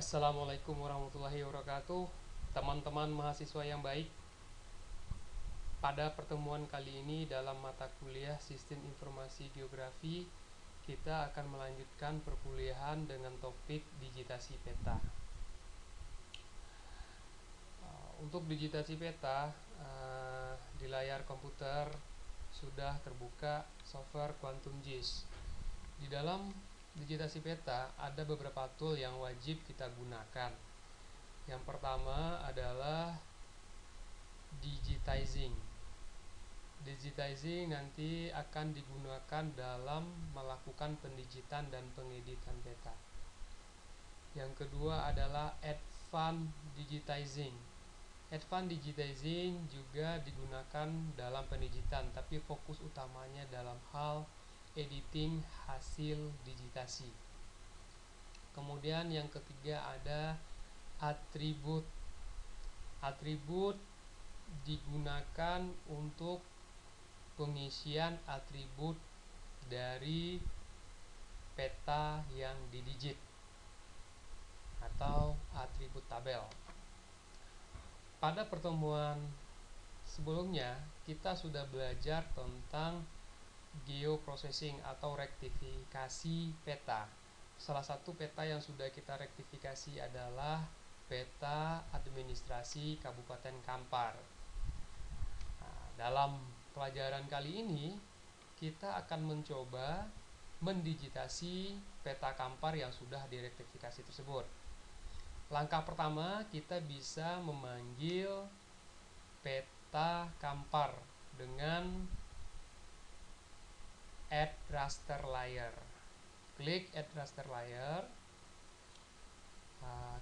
Assalamualaikum warahmatullahi wabarakatuh. Teman-teman mahasiswa yang baik, pada pertemuan kali ini dalam mata kuliah Sistem Informasi Geografi, kita akan melanjutkan perkuliahan dengan topik digitasi peta. Untuk digitasi peta, di layar komputer sudah terbuka software QuantumGIS. Di dalam digitasi peta ada beberapa tool yang wajib kita gunakan. Yang pertama adalah digitizing. Digitizing nanti akan digunakan dalam melakukan pendigitan dan pengeditan peta. Yang kedua adalah advanced digitizing. Advanced digitizing juga digunakan dalam pendigitan, tapi fokus utamanya dalam hal editing hasil digitasi. Kemudian yang ketiga ada atribut. Atribut digunakan untuk pengisian atribut dari peta yang didigit atau atribut tabel. Pada pertemuan sebelumnya kita sudah belajar tentang geoprocessing atau rektifikasi peta. Salah satu peta yang sudah kita rektifikasi adalah peta administrasi Kabupaten Kampar. Dalam pelajaran kali ini kita akan mencoba mendigitasi peta Kampar yang sudah direktifikasi tersebut. Langkah pertama, kita bisa memanggil peta Kampar dengan add raster layer. Klik add raster layer.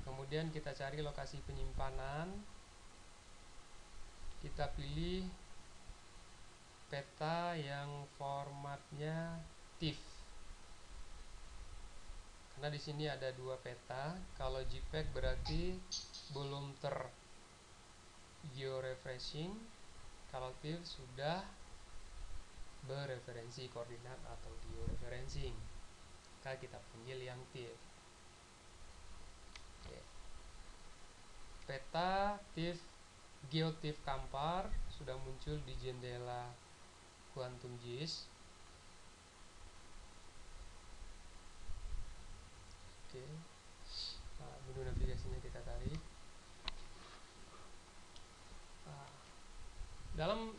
Kemudian kita cari lokasi penyimpanan. Kita pilih peta yang formatnya TIFF. Karena di sini ada dua peta. Kalau JPEG berarti belum ter georefreshing. Kalau TIFF sudah bereferensi koordinat atau georeferencing. Maka kita panggil yang TIFF. Oke. Peta TIFF GeoTIFF Kampar sudah muncul di jendela QuantumGIS. Oke. Menu navigasinya kita tarik. Dalam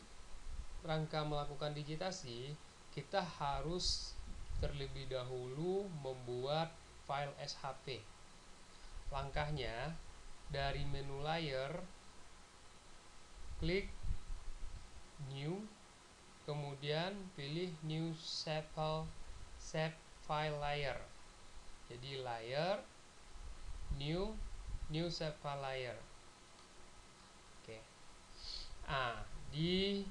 rangka melakukan digitasi, kita harus terlebih dahulu membuat file SHP. Langkahnya, dari menu layer, klik new, kemudian pilih new save file layer. Jadi layer, new save file layer. Oke. Di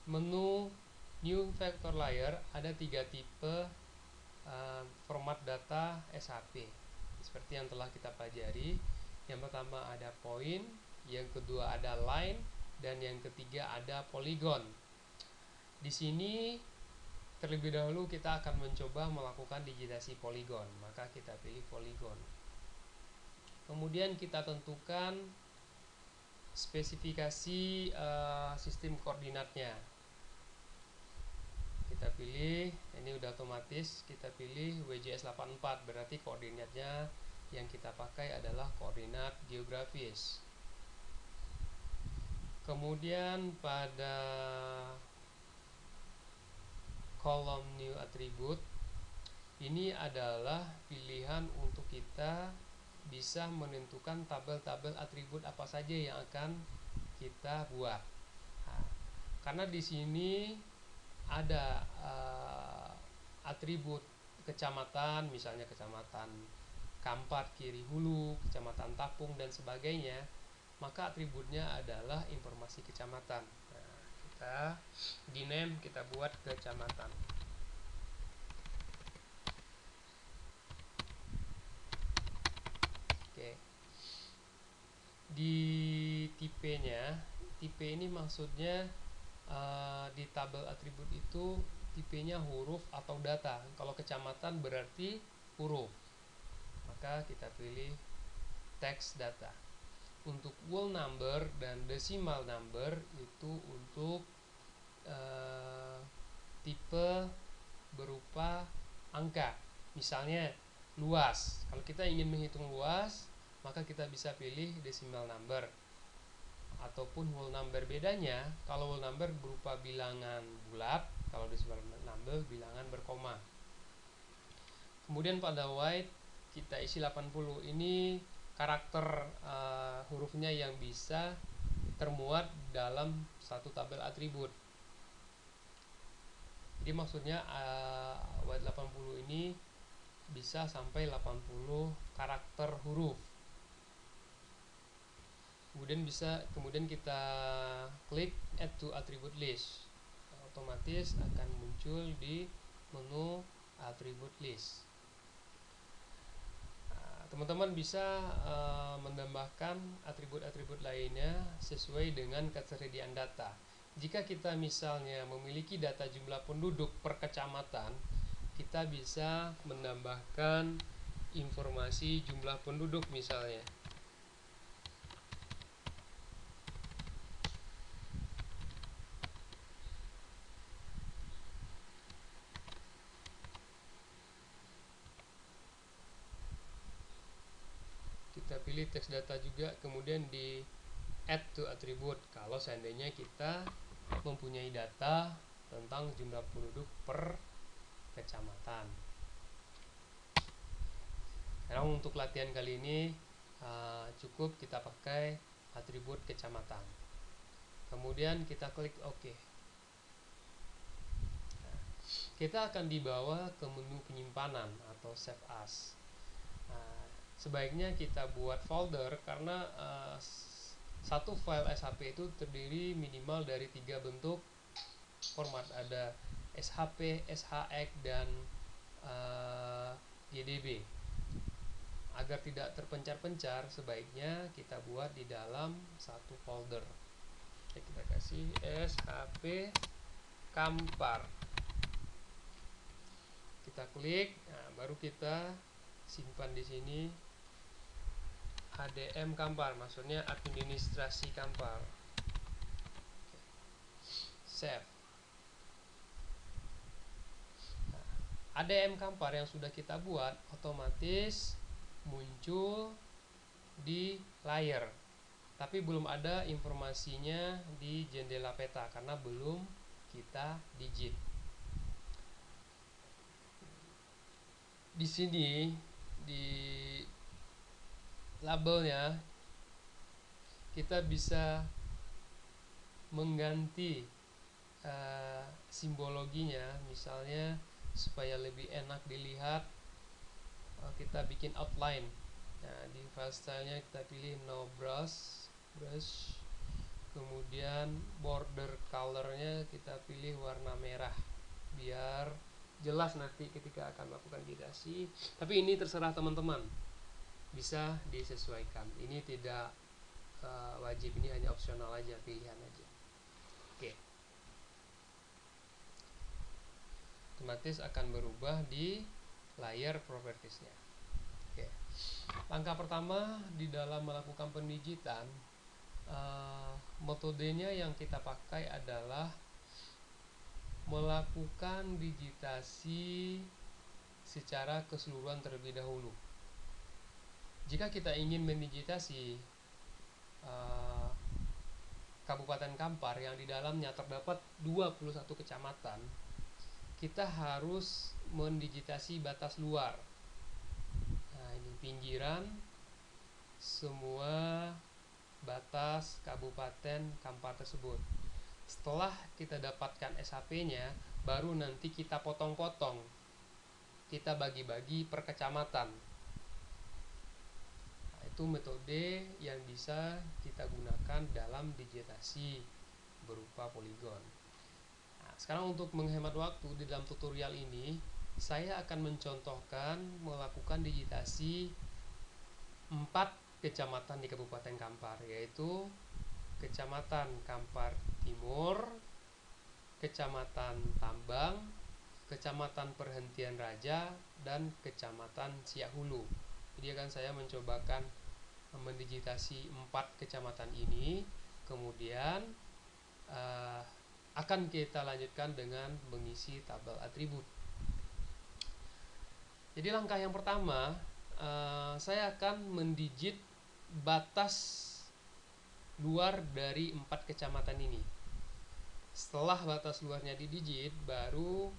menu new vector layer ada tiga tipe format data SHP seperti yang telah kita pelajari. Yang pertama ada point, yang kedua ada line, dan yang ketiga ada polygon. Di sini terlebih dahulu kita akan mencoba melakukan digitasi polygon, maka kita pilih polygon. Kemudian kita tentukan spesifikasi sistem koordinatnya. Kita pilih, ini udah otomatis, kita pilih WJS84, berarti koordinatnya yang kita pakai adalah koordinat geografis. Kemudian pada kolom new attribute, ini adalah pilihan untuk kita bisa menentukan tabel-tabel atribut apa saja yang akan kita buat. Karena di sini ada atribut kecamatan, misalnya kecamatan Kampar Kiri Hulu, kecamatan Tapung, dan sebagainya, maka atributnya adalah informasi kecamatan. Kita di name kita buat kecamatan. Oke. Di tipenya, tipe ini maksudnya di tabel atribut itu tipenya huruf atau data. Kalau kecamatan berarti huruf. Maka maka kita pilih text data. Untuk whole number dan decimal number itu untuk tipe berupa angka. Misalnya luas. Kalau kita ingin menghitung luas, maka kita bisa pilih decimal number ataupun whole number. Bedanya, kalau whole number berupa bilangan bulat, kalau decimal number bilangan berkoma. Kemudian pada white kita isi 80. Ini karakter hurufnya yang bisa termuat dalam satu tabel atribut. Jadi maksudnya white 80 ini bisa sampai 80 karakter huruf. Kemudian kita klik add to attribute list. Otomatis akan muncul di menu attribute list. Teman-teman bisa menambahkan atribut-atribut lainnya sesuai dengan ketersediaan data. Jika kita misalnya memiliki data jumlah penduduk per kecamatan, kita bisa menambahkan informasi jumlah penduduk misalnya. Kita pilih text data juga, kemudian di add to attribute kalau seandainya kita mempunyai data tentang jumlah penduduk per kecamatan. Karena untuk latihan kali ini cukup kita pakai atribut kecamatan. Kemudian kita klik OK. Kita akan dibawa ke menu penyimpanan atau save as. Sebaiknya kita buat folder karena satu file SHP itu terdiri minimal dari 3 bentuk format. Ada SHP, SHX, dan GDB. Agar tidak terpencar-pencar, sebaiknya kita buat di dalam satu folder. Oke, kita kasih SHP Kampar. Kita klik, baru kita simpan di sini ADM Kampar, maksudnya administrasi Kampar. Save. ADM Kampar yang sudah kita buat otomatis muncul di layar, tapi belum ada informasinya di jendela peta karena belum kita digit. Di sini di labelnya kita bisa mengganti simbologinya, misalnya supaya lebih enak dilihat kita bikin outline. Nah, di file stylenya kita pilih no brush, kemudian border colornya kita pilih warna merah biar jelas nanti ketika akan melakukan digitasi. Tapi ini terserah teman-teman, bisa disesuaikan. Ini tidak wajib, ini hanya opsional aja, pilihan aja. Oke. Otomatis akan berubah di layar propertiesnya. Oke. Langkah pertama di dalam melakukan pendigitan, metodenya yang kita pakai adalah melakukan digitasi secara keseluruhan terlebih dahulu. Jika kita ingin mendigitasi Kabupaten Kampar yang di dalamnya terdapat 21 kecamatan, kita harus mendigitasi batas luar. Nah, ini pinggiran semua batas Kabupaten Kampar tersebut. Setelah kita dapatkan SHP-nya, baru nanti kita potong-potong, kita bagi-bagi per kecamatan. Nah, itu metode yang bisa kita gunakan dalam digitasi berupa poligon. Nah, sekarang untuk menghemat waktu di dalam tutorial ini, saya akan mencontohkan melakukan digitasi 4 kecamatan di Kabupaten Kampar, yaitu Kecamatan Kampar Timur, Kecamatan Tambang, Kecamatan Perhentian Raja, dan Kecamatan Siak Hulu. Jadi akan saya mencobakan mendigitasi 4 kecamatan ini, kemudian akan kita lanjutkan dengan mengisi tabel atribut. Jadi langkah yang pertama, saya akan mendigit batas luar dari 4 kecamatan ini. Setelah batas luarnya didigit, baru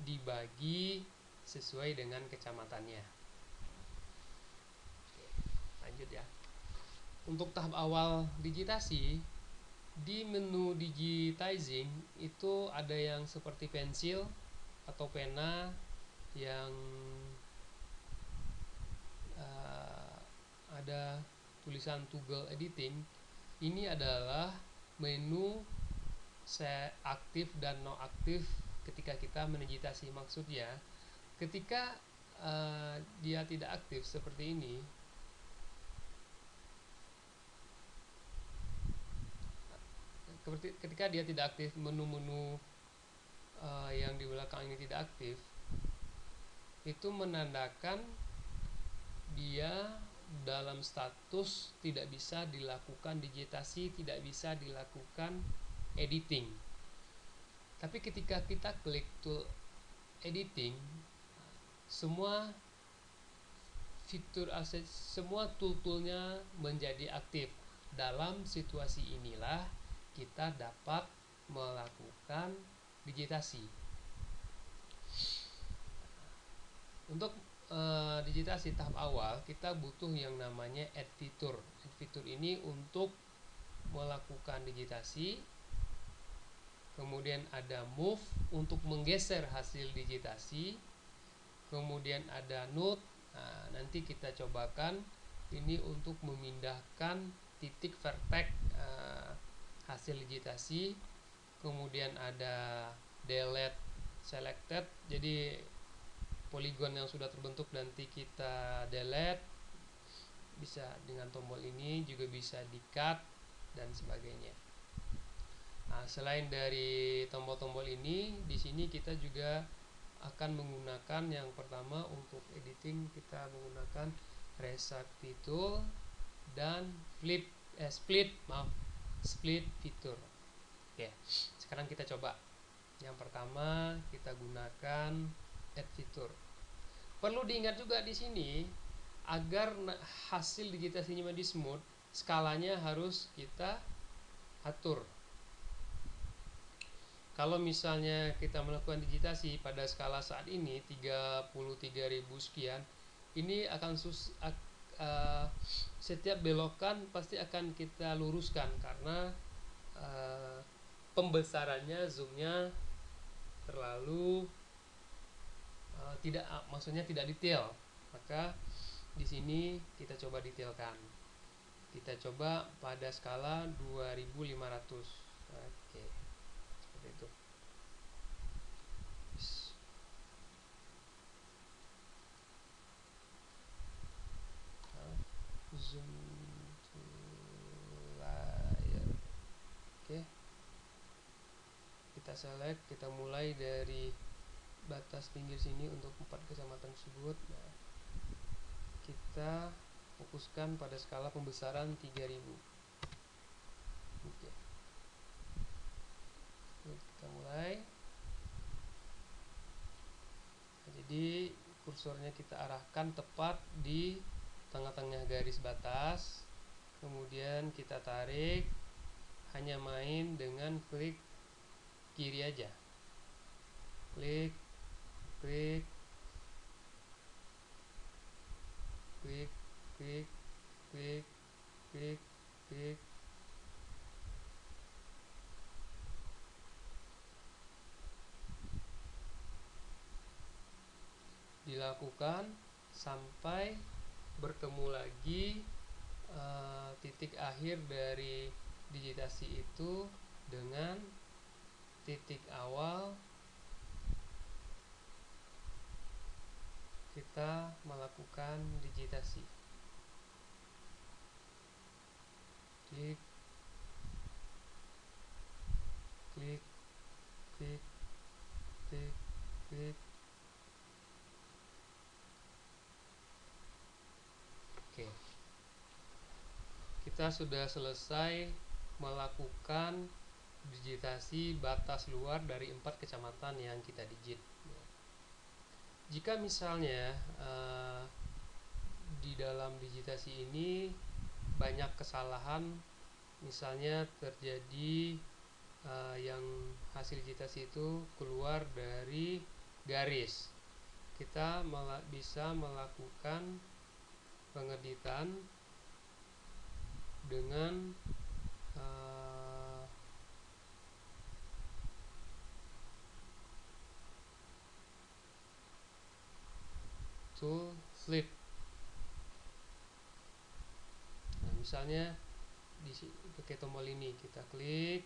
dibagi sesuai dengan kecamatannya. Lanjut ya. Untuk tahap awal digitasi, di menu digitizing itu ada yang seperti pensil atau pena yang ada tulisan toggle editing. Ini adalah menu aktif dan non aktif ketika kita mendigitasi. Maksudnya ketika dia tidak aktif seperti ini, ketika dia tidak aktif, menu-menu yang di belakang ini tidak aktif, itu menandakan dia dalam status tidak bisa dilakukan digitasi, tidak bisa dilakukan editing. Tapi ketika kita klik tool editing, semua fitur semua tool-toolnya menjadi aktif. Dalam situasi inilah kita dapat melakukan digitasi. Untuk digitasi tahap awal, kita butuh yang namanya add fitur. Add fitur ini untuk melakukan digitasi. Kemudian ada move untuk menggeser hasil digitasi. Kemudian ada node. Nah, nanti kita cobakan ini untuk memindahkan titik vertex hasil digitasi. Kemudian ada delete selected. Jadi poligon yang sudah terbentuk nanti kita delete, bisa dengan tombol ini, juga bisa di cut dan sebagainya. Nah, selain dari tombol-tombol ini, di sini kita juga akan menggunakan yang pertama untuk editing, kita menggunakan reshape tool dan split fitur. Oke, sekarang kita coba. Yang pertama kita gunakan add fitur. Perlu diingat juga di sini, agar hasil digitasinya menjadi smooth, skalanya harus kita atur. Kalau misalnya kita melakukan digitasi pada skala saat ini 33.000 sekian, ini akan setiap belokan pasti akan kita luruskan karena pembesarannya, zoomnya terlalu maksudnya tidak detail. Maka di sini kita coba detailkan. Kita coba pada skala 2500. Oke. Seperti itu. Zoom to layar. Oke. Kita select, kita mulai dari batas pinggir sini untuk 4 kecamatan tersebut. Nah, kita fokuskan pada skala pembesaran 3000. Oke. Kita mulai. Nah, jadi kursornya kita arahkan tepat di tengah-tengah garis batas. Kemudian kita tarik, hanya main dengan klik kiri aja. Klik, klik, klik, klik, klik, klik, klik. Dilakukan sampai bertemu lagi titik akhir dari digitasi itu dengan titik awal kita melakukan digitasi. Klik, klik, klik, klik, klik. kita sudah selesai melakukan digitasi batas luar dari 4 kecamatan yang kita digit. Jika misalnya di dalam digitasi ini banyak kesalahan, misalnya terjadi yang hasil digitasi itu keluar dari garis, kita bisa melakukan pengeditan dengan tool flip. Nah, misalnya di pakai tombol ini kita klik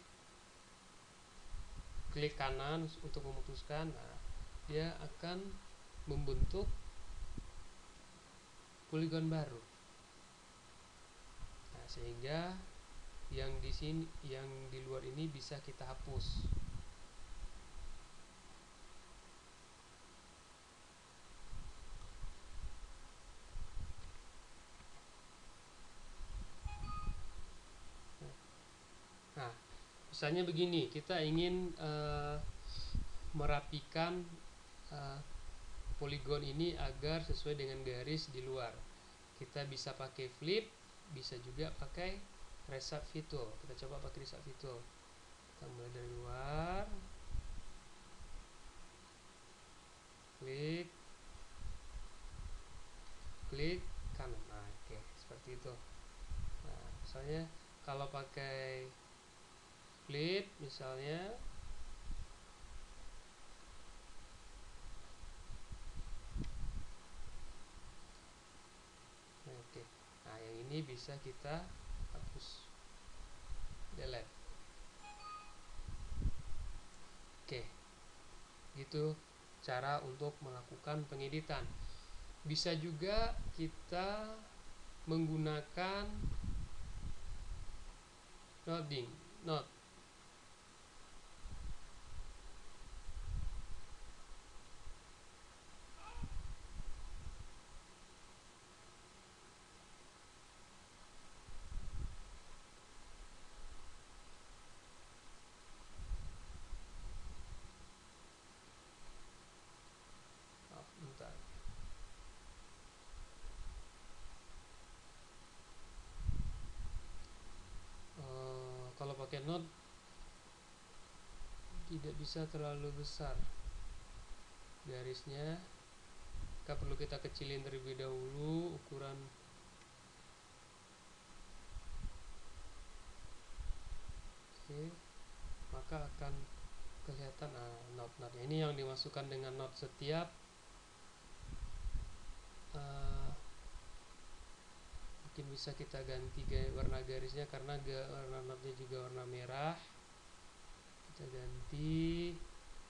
kanan untuk memutuskan. Nah, dia akan membentuk poligon baru. Nah, sehingga yang di sini, yang di luar ini bisa kita hapus. Nah, misalnya begini, kita ingin merapikan poligon ini agar sesuai dengan garis di luar. Kita bisa pakai flip, bisa juga pakai reshape tool. Kita coba pakai reshape tool. Kita mulai dari luar, klik kanan. Nah, oke, seperti itu. Nah, misalnya kalau pakai flip, misalnya oke. Nah, yang ini bisa kita hapus, delete. Oke, gitu cara untuk melakukan pengeditan. Bisa juga kita menggunakan note. Bentar. Kalau pakai note tidak bisa terlalu besar garisnya, perlu kita kecilin terlebih dahulu ukuran. Oke, maka akan kelihatan note. Ini yang dimasukkan dengan note. Setiap mungkin bisa kita ganti warna garisnya, karena warna note-nya juga warna merah. Kita ganti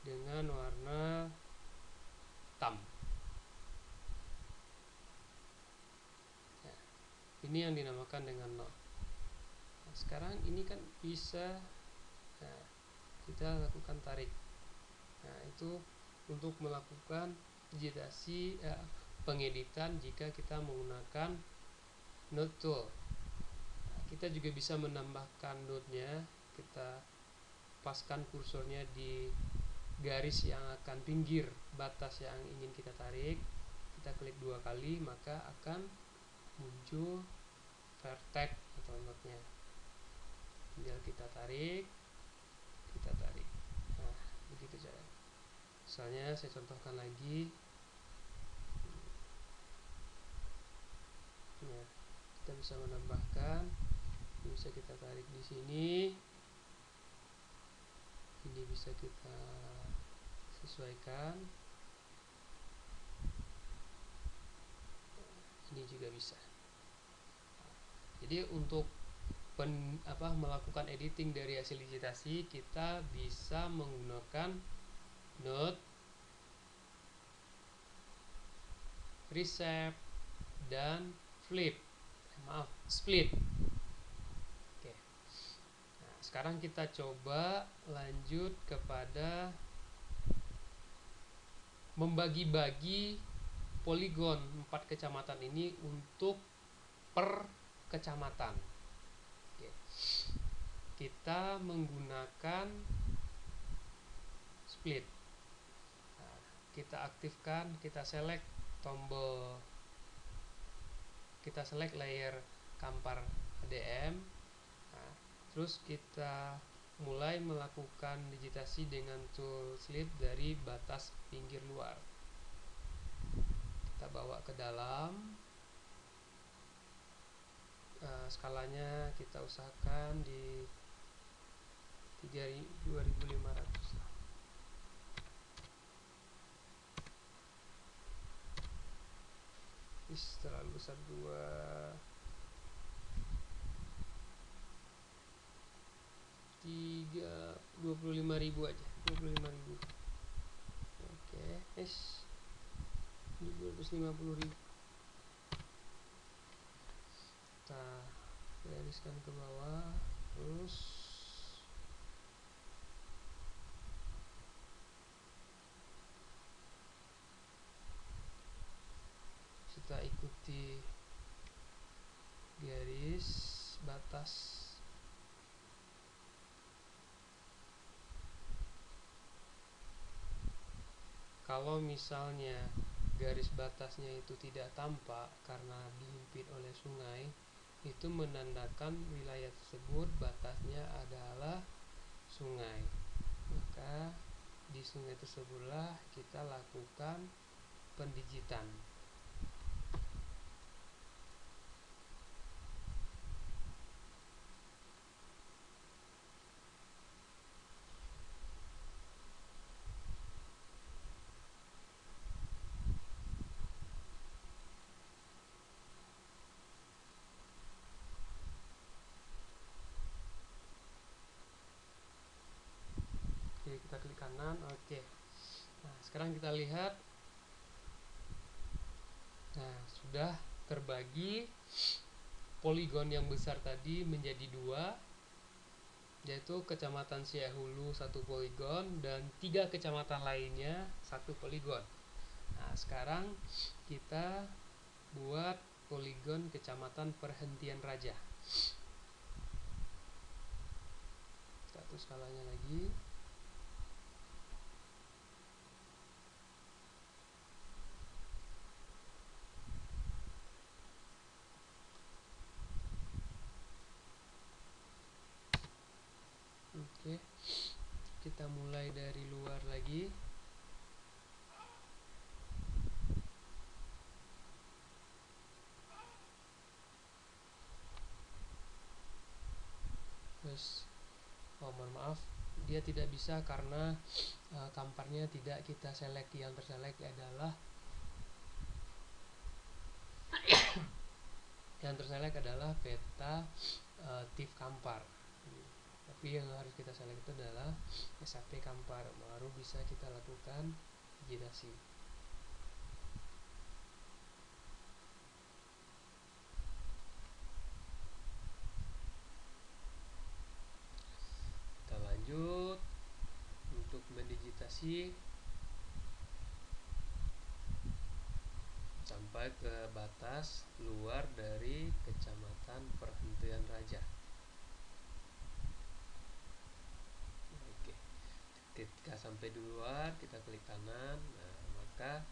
dengan warna hitam. Ini yang dinamakan dengan note. Nah, sekarang ini kan bisa kita lakukan tarik. Nah, itu untuk melakukan digitasi pengeditan jika kita menggunakan node tool. Nah, kita juga bisa menambahkan node-nya. Kita paskan kursornya di garis yang akan pinggir batas yang ingin kita tarik. Kita klik 2 kali, maka akan muncul vertex atau node-nya. Tinggal kita tarik. Nah, begitu cara. Misalnya saya contohkan lagi. Nah, kita bisa menambahkan. Ini bisa kita tarik di sini. Ini bisa kita sesuaikan. Ini juga bisa. Jadi untuk melakukan editing dari hasil digitasi, kita bisa menggunakan node, reshape, dan split. Oke. Nah, sekarang kita coba lanjut kepada membagi-bagi poligon 4 kecamatan ini untuk per kecamatan. kita menggunakan split. Nah, kita aktifkan, kita select tombol, kita select layer kampar ADM. Nah, terus kita mulai melakukan digitasi dengan tool slit dari batas pinggir luar. Kita bawa ke dalam. Skalanya kita usahakan di 2500 lah. Terlalu besar 25.000 aja, 25.000. Oke, 250.000. Kita gariskan ke bawah, terus kita ikuti garis batas. Kalau misalnya garis batasnya itu tidak tampak karena dihimpit oleh sungai, itu menandakan wilayah tersebut batasnya adalah sungai. Maka di sungai tersebutlah kita lakukan pendigitan. Oke, kita klik kanan. Oke. Nah, sekarang kita lihat. Nah, sudah terbagi poligon yang besar tadi menjadi 2, yaitu Kecamatan Siehulu 1 poligon dan 3 kecamatan lainnya 1 poligon. Nah, sekarang kita buat poligon Kecamatan Perhentian Raja. Kita atur skalanya lagi. Oke, kita mulai dari luar lagi. Terus, mohon maaf, dia tidak bisa karena kamparnya tidak kita select. Yang terselect adalah peta TIFF kampar. Tapi yang harus kita select itu adalah SAP kampar, baru bisa kita lakukan digitasi. Kita lanjut untuk mendigitasi sampai ke batas luar dari Kecamatan Perhentian Raja. Oke, ketika sampai di luar kita klik kanan. Nah, maka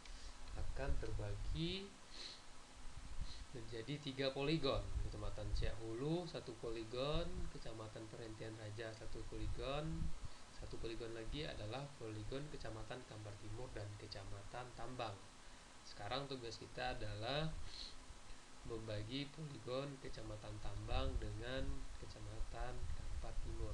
akan terbagi menjadi 3 poligon. Kecamatan Siehulu 1 poligon, Kecamatan Perhentian Raja 1 poligon. 1 poligon lagi adalah poligon Kecamatan Kampar Timur dan Kecamatan Tambang. Sekarang tugas kita adalah membagi poligon Kecamatan Tambang dengan Kecamatan Kampar Timur.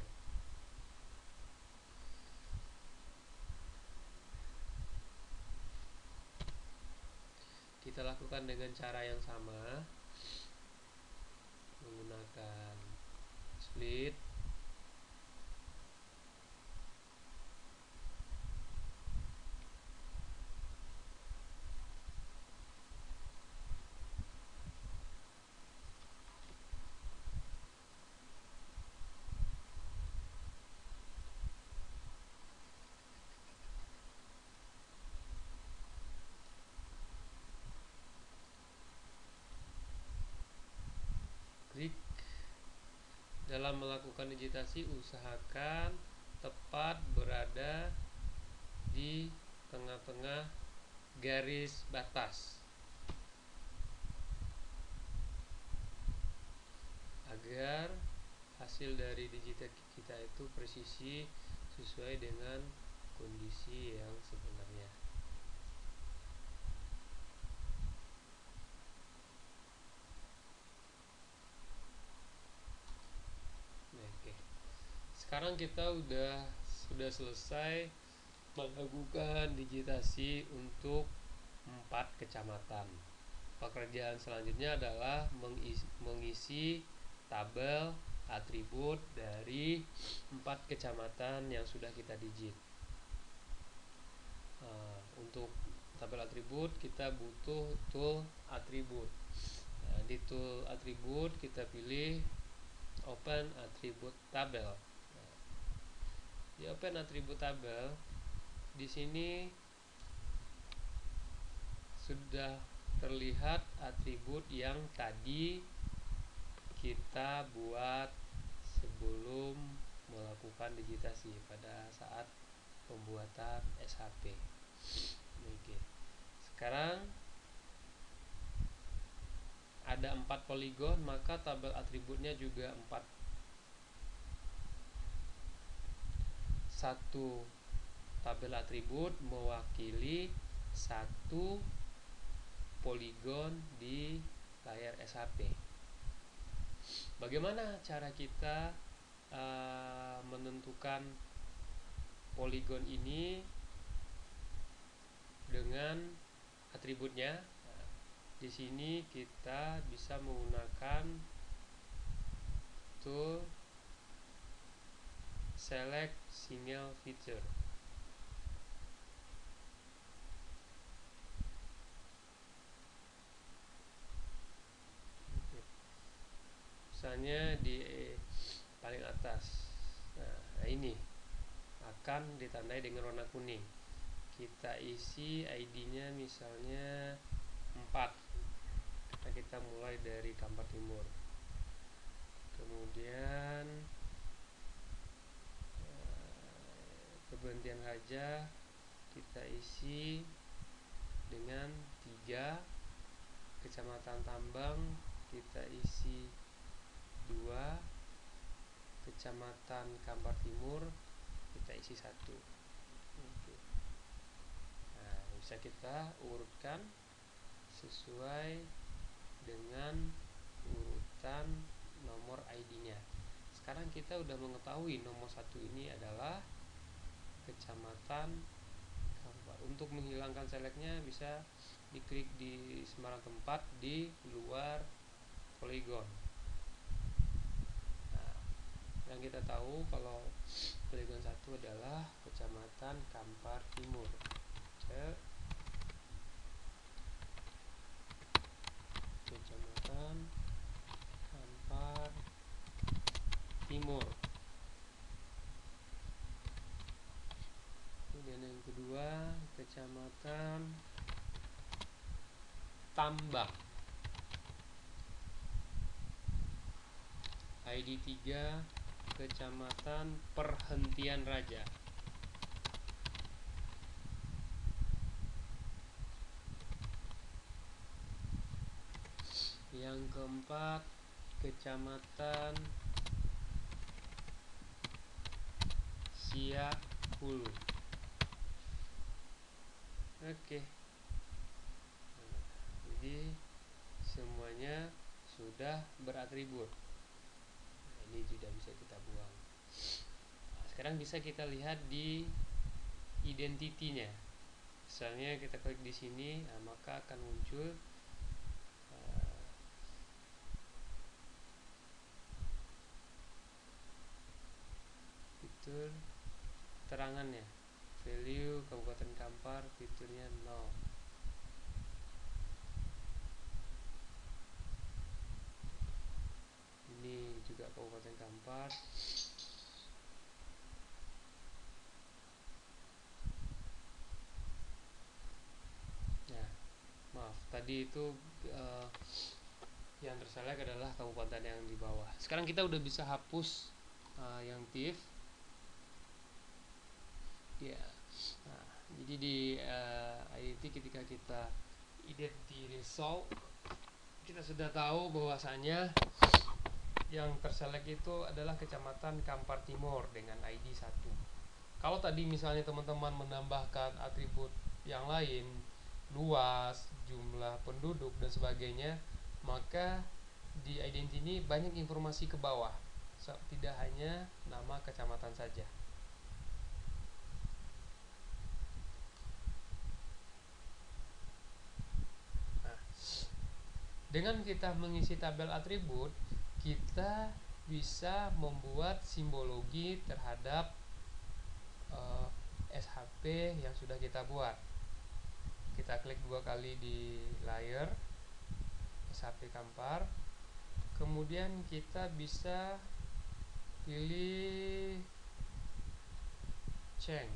Kita lakukan dengan cara yang sama, menggunakan split. Klik dalam melakukan digitasi usahakan tepat berada di tengah-tengah garis batas agar hasil dari digitasi kita itu presisi sesuai dengan kondisi yang sebenarnya. Oke. Sekarang kita sudah selesai melakukan digitasi untuk 4 kecamatan. Pekerjaan selanjutnya adalah mengisi tabel atribut dari 4 kecamatan yang sudah kita digit. Untuk tabel atribut kita butuh tool atribut. Di tool atribut kita pilih open atribut tabel. Di open atribut tabel, di sini sudah terlihat atribut yang tadi kita buat sebelum melakukan digitasi pada saat pembuatan SHP. Oke. Sekarang ada 4 poligon, maka tabel atributnya juga 4. Satu tabel atribut mewakili 1 poligon di layar SHP. Bagaimana cara kita menentukan poligon ini dengan atributnya? Di sini kita bisa menggunakan tool select single feature. Misalnya di paling atas. Nah, ini akan ditandai dengan warna kuning. Kita isi ID-nya misalnya 4. Karena kita mulai dari Kampar Timur. Kemudian keberhentian raja kita isi dengan 3. Kecamatan Tambang kita isi 2. Kecamatan Kampar Timur kita isi 1. Nah, bisa kita urutkan sesuai dengan urutan nomor ID-nya. Sekarang kita udah mengetahui nomor 1 ini adalah Kecamatan Kampar. Untuk menghilangkan selectnya bisa diklik di sembarang tempat di luar poligon. Nah, yang kita tahu kalau poligon 1 adalah Kecamatan Kampar Timur. Kecamatan Kampar Timur. Kemudian yang kedua Kecamatan Tambang. ID 3 Kecamatan Perhentian Raja. Yang keempat Kecamatan Siak Hulu. Oke. Jadi semuanya sudah beratribut. Ini juga bisa kita buang. Sekarang bisa kita lihat di identitinya. Misalnya kita klik di sini, maka akan muncul fitur keterangannya. Value Kabupaten Kampar fiturnya 0. Ini juga Kabupaten Kampar. Ya, maaf tadi itu yang terselect adalah kabupaten yang di bawah. Sekarang kita udah bisa hapus yang TIFF ya. Nah, jadi di IDT ketika kita identity resolve, kita sudah tahu bahwasanya yang terselect itu adalah Kecamatan Kampar Timur dengan ID 1. Kalau tadi misalnya teman-teman menambahkan atribut yang lain, luas, jumlah penduduk dan sebagainya, maka di identity ini banyak informasi ke bawah, tidak hanya nama kecamatan saja. Nah, dengan kita mengisi tabel atribut, kita bisa membuat simbologi terhadap SHP yang sudah kita buat. Kita klik 2 kali di layer SHP Kampar, kemudian kita bisa pilih change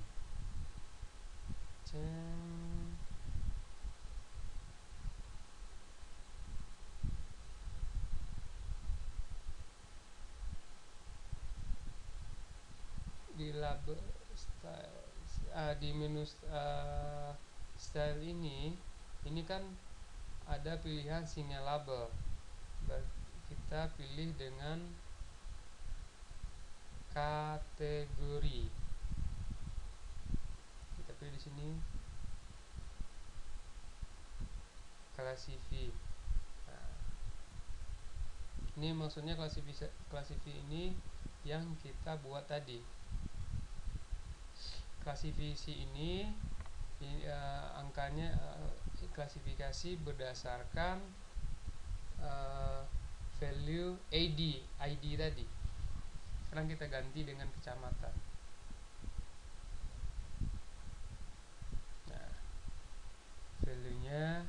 di label style, di menu style ini kan ada pilihan single label. Kita pilih dengan kategori. Kita pilih di sini classify. Nah, ini maksudnya classify ini yang kita buat tadi. Klasifikasi ini angkanya klasifikasi berdasarkan value ID tadi. Sekarang kita ganti dengan kecamatan. Nah, value-nya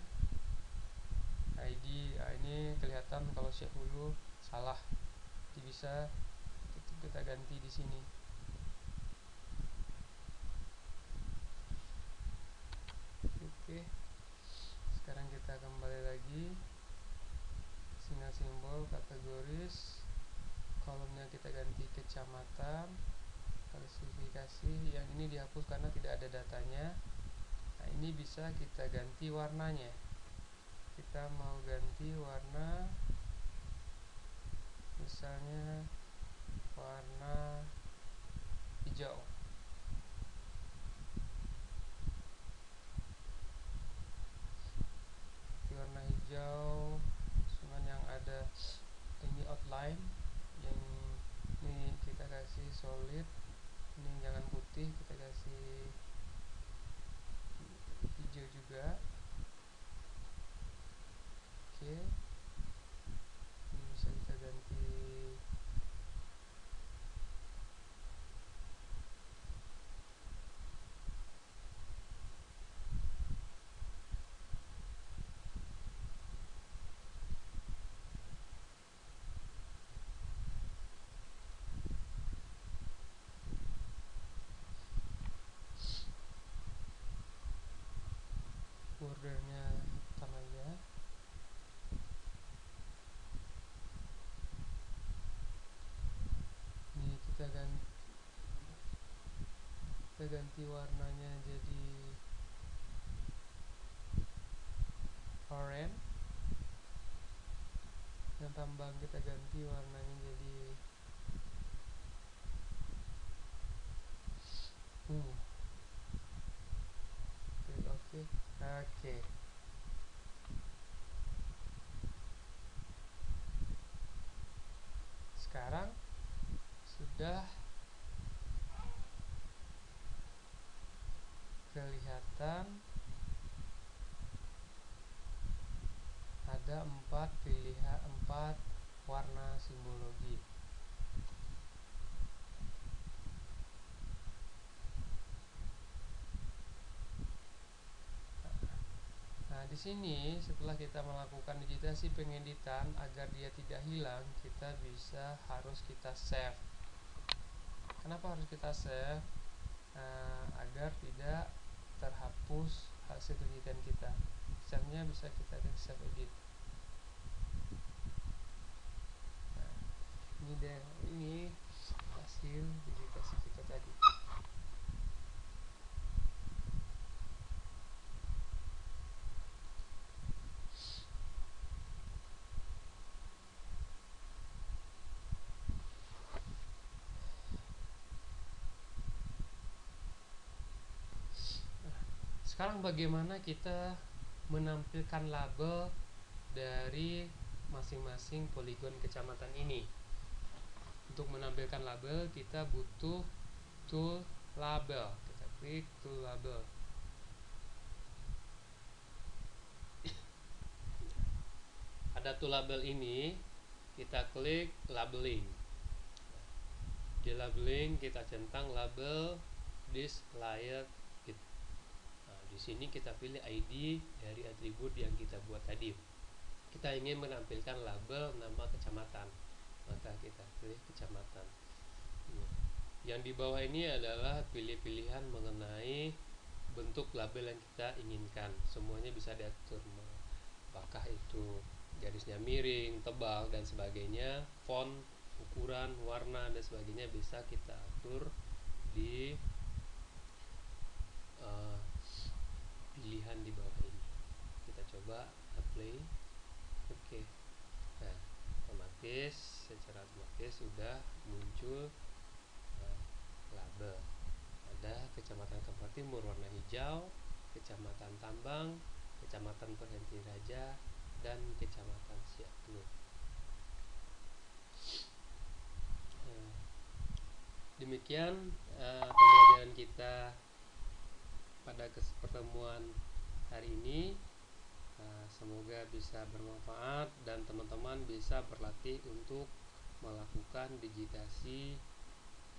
ID, ini kelihatan kalau Syekh Hulu salah. Jadi bisa kita ganti di sini. Oke. Sekarang kita kembali lagi. Single simbol kategoris, kolomnya kita ganti kecamatan. Klasifikasi yang ini dihapus karena tidak ada datanya. Nah, ini bisa kita ganti warnanya. Kita mau ganti warna, misalnya warna hijau. Di warna hijau, cuman yang ada ini outline, yang ini kita kasih solid, ini jangan putih, kita kasih hijau juga. Oke, ini bisa kita ganti bordernya hitam aja. Ini kita ganti warnanya jadi orange. Yang tambang kita ganti warnanya jadi ungu. Oke. Sekarang sudah kelihatan ada 4 warna simbologi. Nah, di sini setelah kita melakukan digitasi pengeditan agar dia tidak hilang, harus kita save. Kenapa harus kita save? Agar tidak terhapus hasil digitan kita. Save-nya bisa kita klik save edit. ini hasil digitasi kita tadi. Sekarang bagaimana kita menampilkan label dari masing-masing poligon kecamatan ini? Untuk menampilkan label kita butuh tool label. Kita klik tool label. Ada tool label ini, kita klik labeling. Di labeling kita centang label this layer. Di sini kita pilih ID dari atribut yang kita buat tadi. Kita ingin menampilkan label nama kecamatan, maka kita pilih kecamatan. Yang di bawah ini adalah pilih-pilihan mengenai bentuk label yang kita inginkan. Semuanya bisa diatur, apakah itu garisnya miring, tebal, dan sebagainya, font, ukuran, warna, dan sebagainya bisa kita atur di pilihan di bawah ini. Kita coba apply. Oke. Nah, secara otomatis sudah muncul label. Ada Kecamatan Kampar Timur warna hijau, Kecamatan Tambang, Kecamatan Perhenti Raja, dan Kecamatan Siak Kelut. Demikian pembelajaran kita pada pertemuan hari ini. Semoga bisa bermanfaat dan teman-teman bisa berlatih untuk melakukan digitasi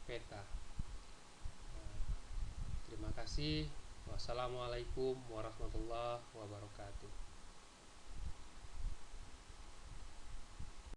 peta. Terima kasih. Wassalamualaikum warahmatullahi wabarakatuh.